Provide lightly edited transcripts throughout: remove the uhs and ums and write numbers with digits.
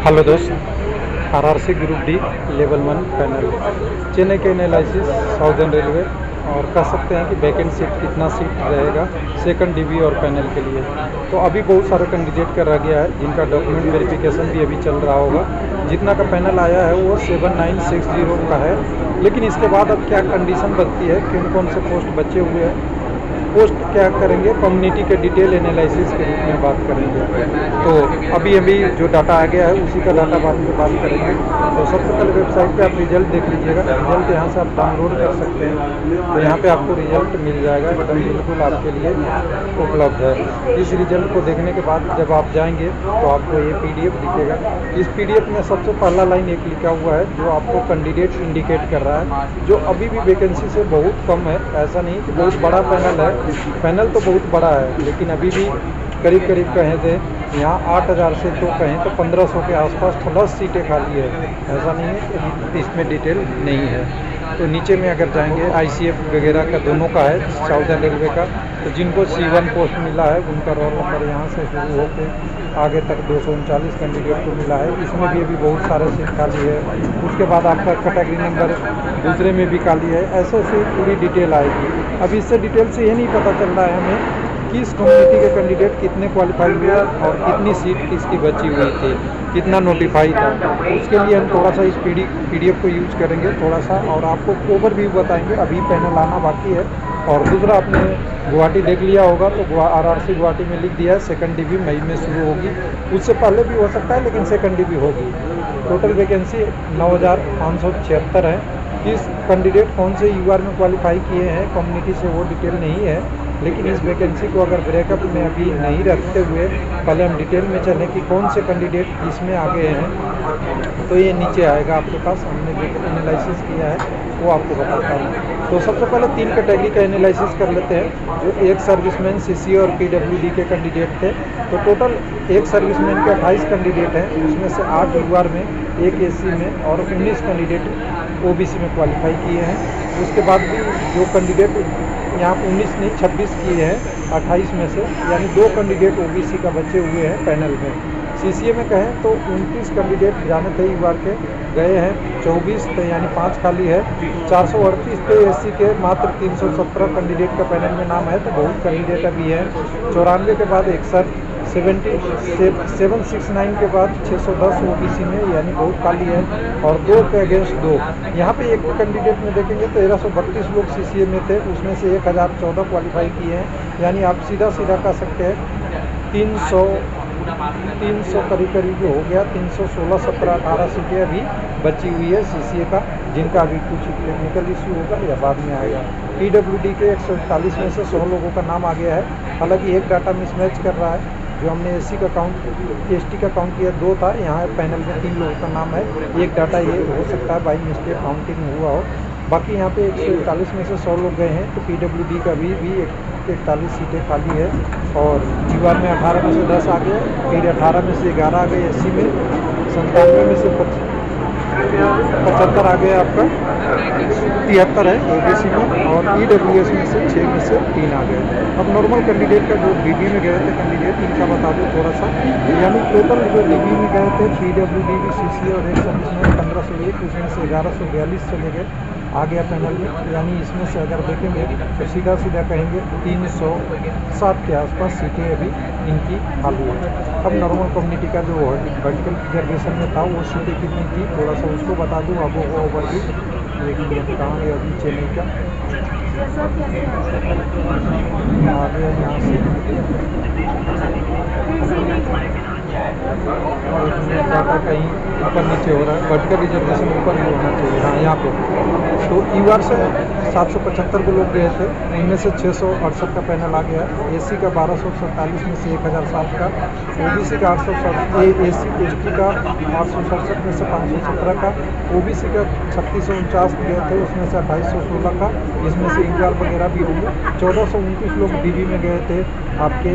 Hello दोस्त, RRC group D level 1 panel Chennai के analysis southern railway. और कह सकते हैं कि वैकेंट सीट कितना सीट रहेगा सेकंड डीबी और पैनल के लिए। तो अभी बहुत सारे कैंडिडेट का रह गया है जिनका डॉक्यूमेंट वेरिफिकेशन भी अभी चल रहा होगा। जितना का पैनल आया है वो 7960 का है। लेकिन इसके बाद अब क्या कंडीशन बनती है, किन कौन से पोस्ट बचे हुए हैं, पोस्ट क्या करेंगे, कम्युनिटी के डिटेल एनालिसिस के रूप में बात करेंगे। तो अभी जो डाटा आ गया है उसी का डाटा बाद में बात करेंगे। तो सबसे पहले वेबसाइट पे आप रिजल्ट देख लीजिएगा। रिजल्ट यहाँ से आप डाउनलोड कर सकते हैं। तो यहाँ पे आपको रिजल्ट मिल जाएगा, एकदम बिल्कुल आपके लिए उपलब्ध है। इस रिजल्ट को देखने के बाद जब आप जाएंगे तो आपको ये PDF दिखेगा। इस PDF में सबसे पहला लाइन एक लिखा हुआ है जो आपको कैंडिडेट इंडिकेट कर रहा है, जो अभी भी वैकेंसी से बहुत कम है। ऐसा नहीं कि बहुत बड़ा पैनल है, पैनल तो बहुत बड़ा है, लेकिन अभी भी करीब करीब कहें थे यहाँ 8000 से तो कहें तो 1500 के आसपास प्लस सीटें खाली है। ऐसा नहीं है कि इसमें डिटेल नहीं है। तो नीचे में अगर जाएंगे ICF वगैरह का दोनों का है, साउदर्न रेलवे का। तो जिनको C1 पोस्ट मिला है उनका रोल नंबर यहाँ से शुरू होकर आगे तक 239 कैंडिडेट को मिला है। इसमें भी अभी बहुत सारे सीट खाली है। उसके बाद आपका कैटेगरी नंबर दूसरे में भी खाली है। ऐसे ऐसे पूरी डिटेल आएगी। अब इससे डिटेल से ये नहीं पता चल रहा है हमें किस कम्युनिटी के कैंडिडेट कितने क्वालिफाई हुए और कितनी सीट किसकी बची हुई थी, कितना नोटिफाई था। उसके लिए हम थोड़ा सा इस PDF को यूज़ करेंगे थोड़ा सा, और आपको ओवरव्यू बताएंगे। अभी पैनल आना बाकी है। और दूसरा, आपने गुवाहाटी देख लिया होगा तो RRC गुवाहाटी में लिख दिया है सेकंड DB मई में शुरू होगी। उससे पहले भी हो सकता है लेकिन सेकंड DB होगी। टोटल वैकेंसी 9576 है। किस कैंडिडेट कौन से UR में क्वालिफाई किए हैं कम्युनिटी से वो डिटेल नहीं है। लेकिन इस वैकेंसी को अगर ब्रेकअप में अभी नहीं रखते हुए पहले हम डिटेल में चलें कि कौन से कैंडिडेट किस में आगे हैं, तो ये नीचे आएगा आपके पास। हमने जो एनालिसिस किया है वो आपको बताता हूँ। तो सबसे पहले 3 कैटेगरी का एनालिसिस कर लेते हैं। जो एक सर्विसमैन CCA और PWD के कैंडिडेट थे, तो टोटल एक सर्विसमैन के 28 कैंडिडेट हैं। उसमें से 8 UR में, 1 SC में और 19 कैंडिडेट OBC में क्वालिफाई किए हैं। उसके बाद भी जो कैंडिडेट यहाँ 19 नहीं 26 किए हैं 28 में से, यानी 2 कैंडिडेट OBC का बचे हुए हैं पैनल में। CCA में कहें तो 29 कैंडिडेट जाने थे UR के, गए हैं 24 थे, यानी 5 खाली है। 438 थे SC के, मात्र 317 कैंडिडेट का पैनल में नाम है, तो बहुत कैंडिडेट अभी है। 94 के बाद 61, 769 के बाद 610 OBC में, यानी बहुत खाली है। और 2 के अगेंस्ट 2। यहाँ पे एक कैंडिडेट में देखेंगे तो 1332 लोग CCA में थे, उसमें से 1014 क्वालिफाई किए हैं। यानी आप सीधा कह सकते हैं 300 करीब हो गया। 316, 17, 18 सीटें अभी बची हुई है CCA का, जिनका अभी कुछ टेक्निकल इश्यू होगा या बाद में आएगा। PWD के 141 में से 100 लोगों का नाम आ गया है। हालांकि एक डाटा मिसमैच कर रहा है। जो हमने SC का काउंट ST का काउंट किया 2 था, यहाँ पैनल में 3 लोगों का नाम है। एक डाटा ये हो सकता है बाई मिस्टेक काउंटिंग हुआ हो। बाकी यहाँ पे 141 में से 100 लोग गए हैं। तो PWD का भी 41 सीटें खाली है। और UR में 18 में से 10 आ गए, फिर 18 में से 11 आ गए SC में, 97 में से 75 आ गया आपका, 73 है OBC में, और EWS में से 6 में से 3 आ गए। अब नॉर्मल कैंडिडेट का जो DB में गए थे कैंडिडेट, इनका बता दूँ थोड़ा सा। यानी टोटल जो DB में गए थे PWD, CCA और एक सर्विसमैन 1501, उसमें से 1142 चले गए आ गया पैनल में। यानी इसमें से अगर देखेंगे तो सीधा कहेंगे 307 के आसपास सीटें अभी इनकी खाली है। अब नॉर्मल कम्युनिटी का जो वर्टिकल रिजर्वेशन में था वो सीटें कितनी थी थोड़ा सा उसको बता दूँ। अब वो ओवरव्यू देखिए कहाँ गया अभी चेन्नई का आ गया यहाँ से। और इसमें डाटा कहीं ऊपर नीचे हो रहा है, वर्टिकल रिजर्वेशन ऊपर नहीं होना चाहिए। हाँ, यहाँ पे तो UR से 775 को लोग गए थे, उनमें से 668 का पैनल आ गया। SC का 1247 में से 1007 का, OBC का 867, ST का 867 में से 517 का, OBC का 3649 गए थे, उसमें से 2816 का। इसमें से UR वगैरह भी होंगे। 1429 लोग DB में गए थे आपके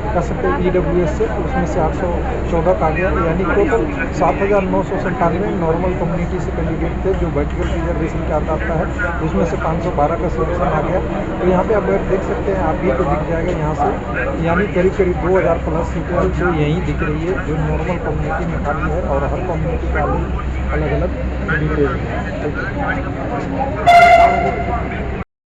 कह सकते हैं EWS से, उसमें से 814 का गया, यानी टोटल 7,997 नॉर्मल कम्युनिटी से कैंडिडेट थे जो वर्टिकल रिजर्वेशन के आधार पर है, उसमें से 512 का सिलेक्शन आ गया। तो यहाँ पे आप देख सकते हैं, आप ही को दिख जाएगा यहाँ से, यानी करीब करीब 2000 प्लस सीटें जो यहीं दिख रही है, जो नॉर्मल कम्युनिटी में खाली है, और हर कम्युनिटी का अलग अलग डिटेल है।